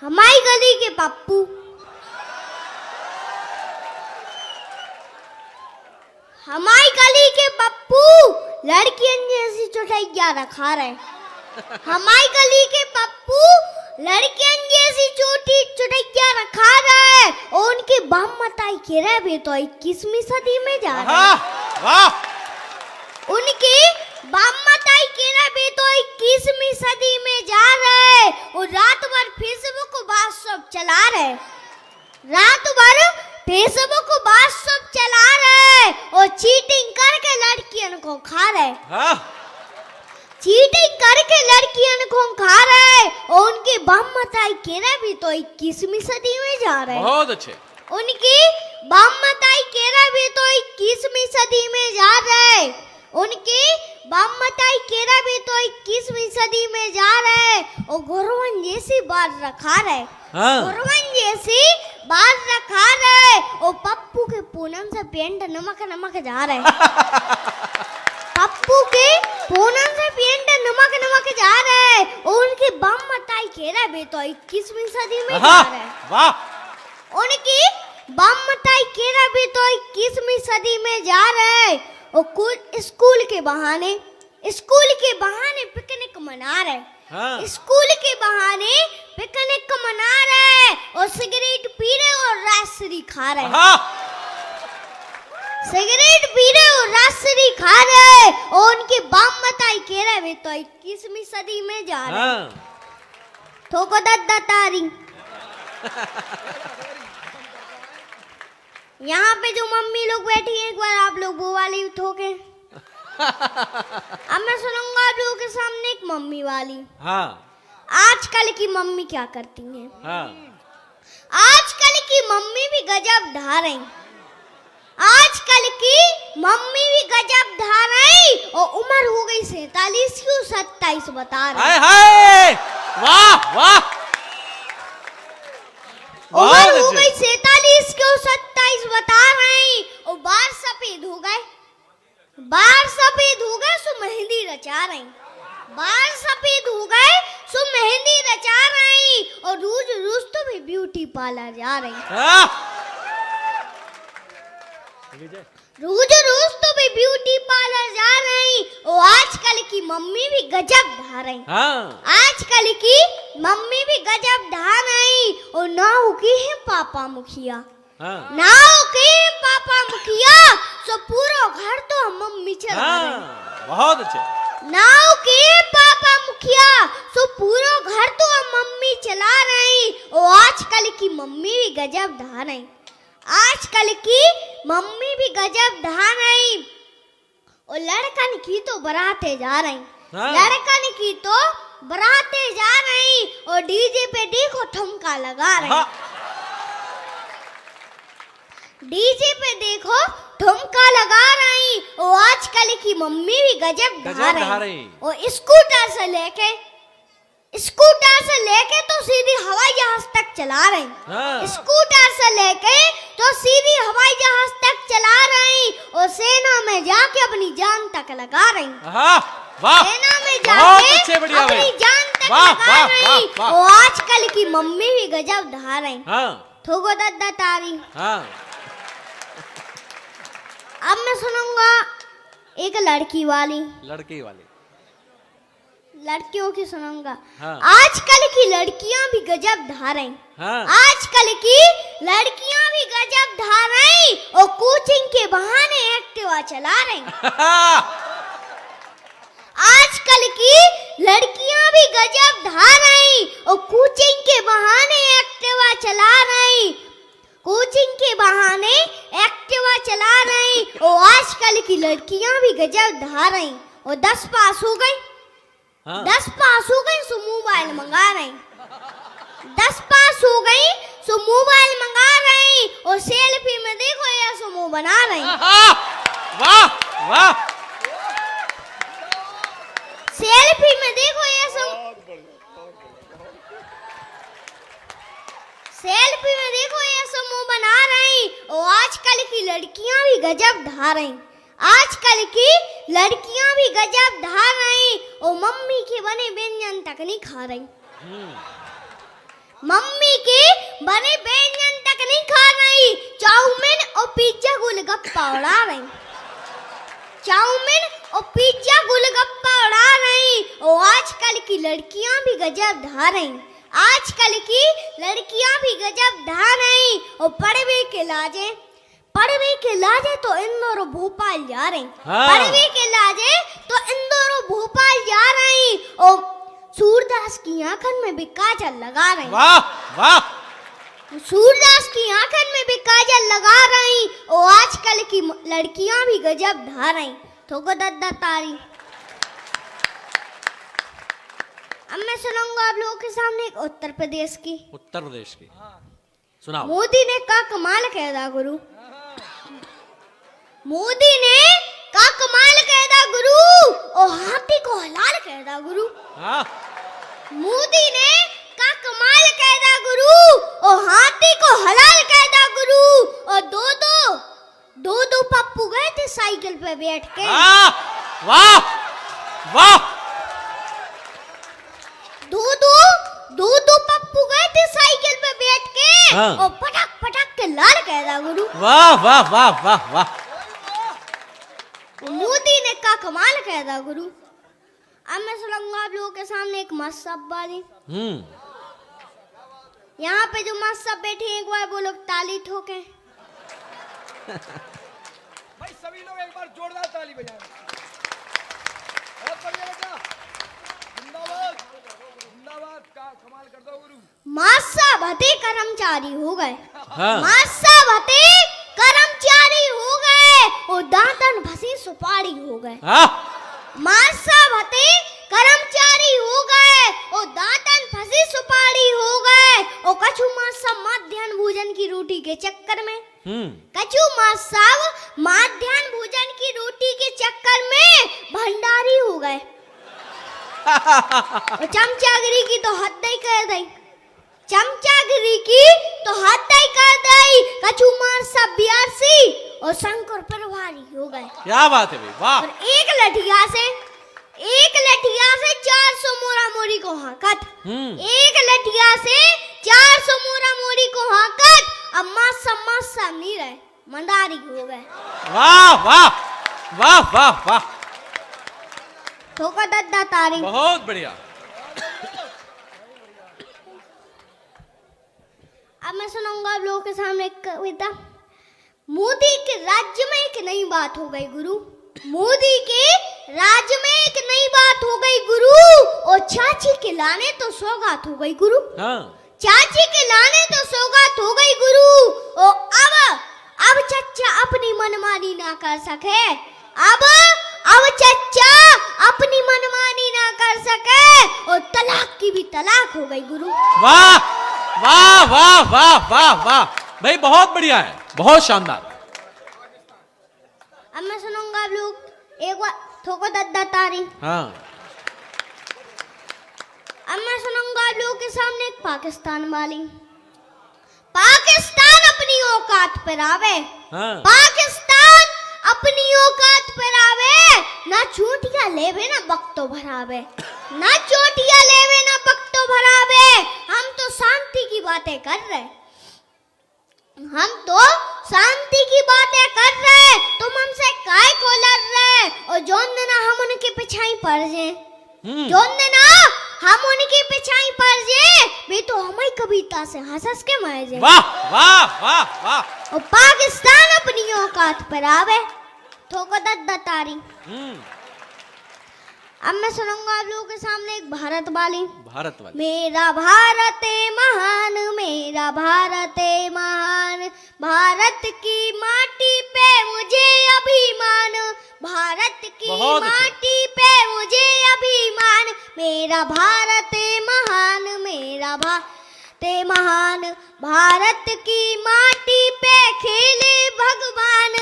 हमारी गली के पप्पू, हमारी गली के पप्पू लड़कियों जैसी चुटैया रखा रहे। हमारी गली के पप्पू लड़कियों जैसी छोटी चुटैया रखा रहे और उनके बम मताई के रहे भी तो 21वीं सदी में जा रहे। वाह! उनके बम मताई के रहे भी तो 21वीं सदी में जा रहे और रात भर फेसबुक व्हाट्सएप चला रहे। रात भर फेसबुक व्हाट्सएप चला रहे और चीटिंग करके लड़कियों को खा रहे। चीटिंग करके लड़कियों को खा रहे और उनके बम मताई के रहे भी तो 21वीं सदी में जा रहे। बहुत अच्छे। उनकी बम मताई के रहे भी तो 21वीं सदी में जा रहे। उनके बम मताई के रहे भी तो 21वीं सदी में जा रहे और गुरवन जैसी बात रखा रहे। गुरवन जैसी बात रखा रहे और पप्पू के पूनम से पेंट नमक नमक जा रहे। पप्पू के पूनम से पेंट नमक नमक जा रहे और उनके बम मताई के रहे भी तो 21वीं सदी में जा रहे। वाह! उनकी बम मताई के रहे भी तो 21वीं सदी में जा रहे और स्कूल के बहाने पिकनिक मना रहे। स्कूल के बहाने पिकनिक मना रहे और सिगरेट पी रहे और राजश्री खा रहे। सिगरेट पी रहे और राजश्री खा रहे और उनकी बम मताई के रहे भी तो 21वीं सदी में जा रहे। ठोको दद्दा तारी। यहाँ पे जो मम्मी लोग बैठी हैं एक बार आप लोग वो वाली ठोके। अब मैं सुनूंगा आप लोगों के सामने एक मम्मी वाली। आजकल की मम्मी क्या करती हैं? आजकल की मम्मी भी गजब ढा रही। आजकल की मम्मी भी गजब ढा रही और उम्र हो गई 47 की 27 बता रही। हाय! वाह वाह! उम्र हो गई 47 की 27 बता रही और बाल सफेद हो गए। बाल सफेद हो गए सो मेहंदी रचा रही। बाल सफेद हो गए सो मेहंदी रचा रही और रोज रोज तो भी ब्यूटी पार्लर जा रही। रोज रोज तो भी ब्यूटी पार्लर जा रही और आजकल की मम्मी भी गजब ढा रही। आजकल की मम्मी भी गजब ढा रही और नाव के हैं पापा मुखिया। नाव के हैं पापा मुखिया सो पूरा घर तो मम्मी चला रही। बहुत अच्छे। नाव के पापा मुखिया सो पूरा घर तो मम्मी चला रही और आजकल की मम्मी भी गजब ढा रही। आजकल की मम्मी भी गजब ढा रही और लड़कन की तो बराते जा रही। लड़कन की तो बराते जा रही और डीजे पे देखो ठुमका लगा रही। डीजे पे देखो ठुमका लगा रही और आजकल की मम्मी भी गजब ढा रही और स्कूटर से लेके तो सीधी हवाई जहाज तक चला रही। स्कूटर से लेके तो सीधी हवाई जहाज तक चला रही और सेना में जाके अपनी जान तक लगा रही। सेना में जाके अपनी जान तक लगा रही और आजकल की मम्मी भी गजब ढा रही। ठोको दद्दा तारी। अब मैं सुनूंगा एक लड़की वाली। लड़कियों की सुनूंगा। आजकल की लड़कियां भी गजब ढा रही। आजकल की लड़कियां भी गजब ढा रही और कोचिंग के बहाने एक्टिवा चला रही। आजकल की लड़कियां भी गजब ढा रही और कोचिंग के बहाने एक्टिवा चला रही। कोचिंग के बहाने एक्टिवा चला रही और आजकल की लड़कियां भी गजब ढा रही और 10 पास हो गई। 10 पास हो गई सो मोबाइल मंगा रही। 10 पास हो गई सो मोबाइल मंगा रही और सेल्फी में देखो ये सो मुंह बना रही। वाह वाह! सेल्फी में देखो ये सो सेल्फी में देखो ये सो मुंह बना रही और आजकल की लड़कियां भी गजब ढा रही। आजकल की लड़कियां भी गजब ढा रही और मम्मी के बने व्यंजन तक नहीं खा रही। मम्मी के बने व्यंजन तक नहीं खा रही, चाउमीन और पिज्जा गोलगप्पा उड़ा रही। चाउमीन और पिज्जा गोलगप्पा उड़ा रही। और आजकल की लड़कियां भी गजब ढा रही। आजकल की लड़कियां भी गजब ढा रही। और पढ़वे के लाजे तो इंदौर और भोपाल जा रही। हाँ। पढ़वे के लाजे तो इंदौर और भोपाल जा रही। और सूरदास की आंखन में भी काजल लगा रही। वाह वाह सूरदास की आंखन में भी काजल लगा रही। और आजकल की लड़कियां भी गजब ढा रही। ठोको दद्दा तारी। अब मैं सुनाऊंगा आप लोगों के सामने एक उत्तर प्रदेश की। उत्तर प्रदेश की सुनाओ। मोदी ने का कमाल कहदा गुरु। मोदी ने का कमाल कहदा गुरु। और हाथी को हलाल कहदा गुरु। हाँ मोदी ने का कमाल कहदा गुरु। और हाथी को हलाल कहदा गुरु। और दो पप्पू गए थे साइकिल पे बैठ के। वाह वाह दो पप्पू गए थे साइकिल पे बैठ के। हाँ। और पटक पटक के लाल कहदा गुरु। वाह वाह वाह वाह वाह मोदी ने का कमाल कहदा गुरु। अब मैं सुनाऊंगा आप लोगों के सामने एक मस्त वाली। यहाँ पे जो मस्त सब बैठे हैं, एक बार वो लोग ताली ठोके। भाई सभी लोग एक बार जोरदार ताली बजाएं। बहुत बढ़िया बेटा, जिंदाबाद जिंदाबाद, का कमाल कर दो गुरु। मासा भते कर्मचारी हो गए। हाँ। मासा भते कर्मचारी हो गए। और दांतन फंसी सुपारी हो गए। मासा भते कर्मचारी हो गए। और दांतन फंसी सुपारी हो गए। और कछु मासा मध्याह्न भोजन की रोटी के चक्कर में कछु मासा मध्याह्न भोजन की रोटी के चक्कर में भंडारी हो गए। और चमचागिरी की तो हद ही कर दी। चमचागिरी की तो हद ही कर दी। कछु मासा बियासी और शंकर परवारी हो गए। क्या बात है भाई, वाह। और एक लठिया से 400 मोरा मोरी को हाकत। एक लठिया से 400 मोरा मोरी को हाकत। अब मासा नहीं रहे, मंदारी हो गए। वाह वाह वाह वाह वाह ठोका दद्दा तारी। बहुत बढ़िया। अब मैं सुनाऊंगा आप लोगों के सामने एक कविता। मोदी के राज्य में एक नई बात हो गई गुरु। मोदी के राज्य में एक नई बात हो गई गुरु। और चाची के लाने तो सौगात हो गई गुरु। चाची के लाने तो सौगात हो गई गुरु। और अब चच्चा अपनी मनमानी ना कर सके। अब चच्चा अपनी मनमानी ना कर सके। और तलाक की भी तलाक हो गई गुरु। वाह वाह वाह वाह वाह वाह भाई, बहुत बढ़िया है, बहुत शानदार। अब मैं सुनाऊंगा आप लोग एक बार ठोको दद्दा तारी। अब मैं सुनाऊंगा आप लोगों के सामने एक पाकिस्तान वाली। पाकिस्तान अपनी औकात पर आवे। पाकिस्तान अपनी औकात पर आवे। ना चोटिया लेवे ना बक्तो भरावे। ना चोटिया लेवे ना बक्तो भरावे। हम तो शांति की बातें कर रहे। हम तो शांति की बातें कर रहे। तुम हमसे काय को लड़ रहे। और जोन देना हम उनके पिछाई पड़ जाए। जोन देना हम उनके पिछाई पड़ जाए। वे तो हमारी कविता से हंस के मारे जाए। वाह वाह वाह वाह। और पाकिस्तान अपनी औकात पर आवे। ठोको दद्दा तारी। अब मैं सुनाऊंगा आप लोगों के सामने एक भारत वाली। मेरा भारत महान, मेरा भारत महान। भारत की माटी पे मुझे अभिमान। भारत की माटी पे मुझे अभिमान। मेरा भारत महान, मेरा भारत महान। भारत की माटी पे खेले भगवान।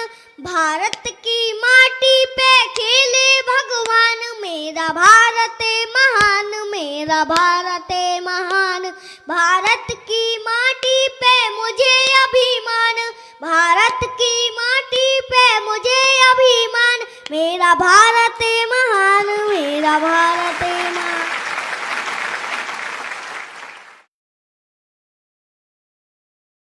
भारत की माटी पे खेले भगवान। मेरा भारत महान, मेरा भारत महान। भारत की माटी पे मुझे अभिमान। भारत की माटी पे मुझे अभिमान। मेरा भारत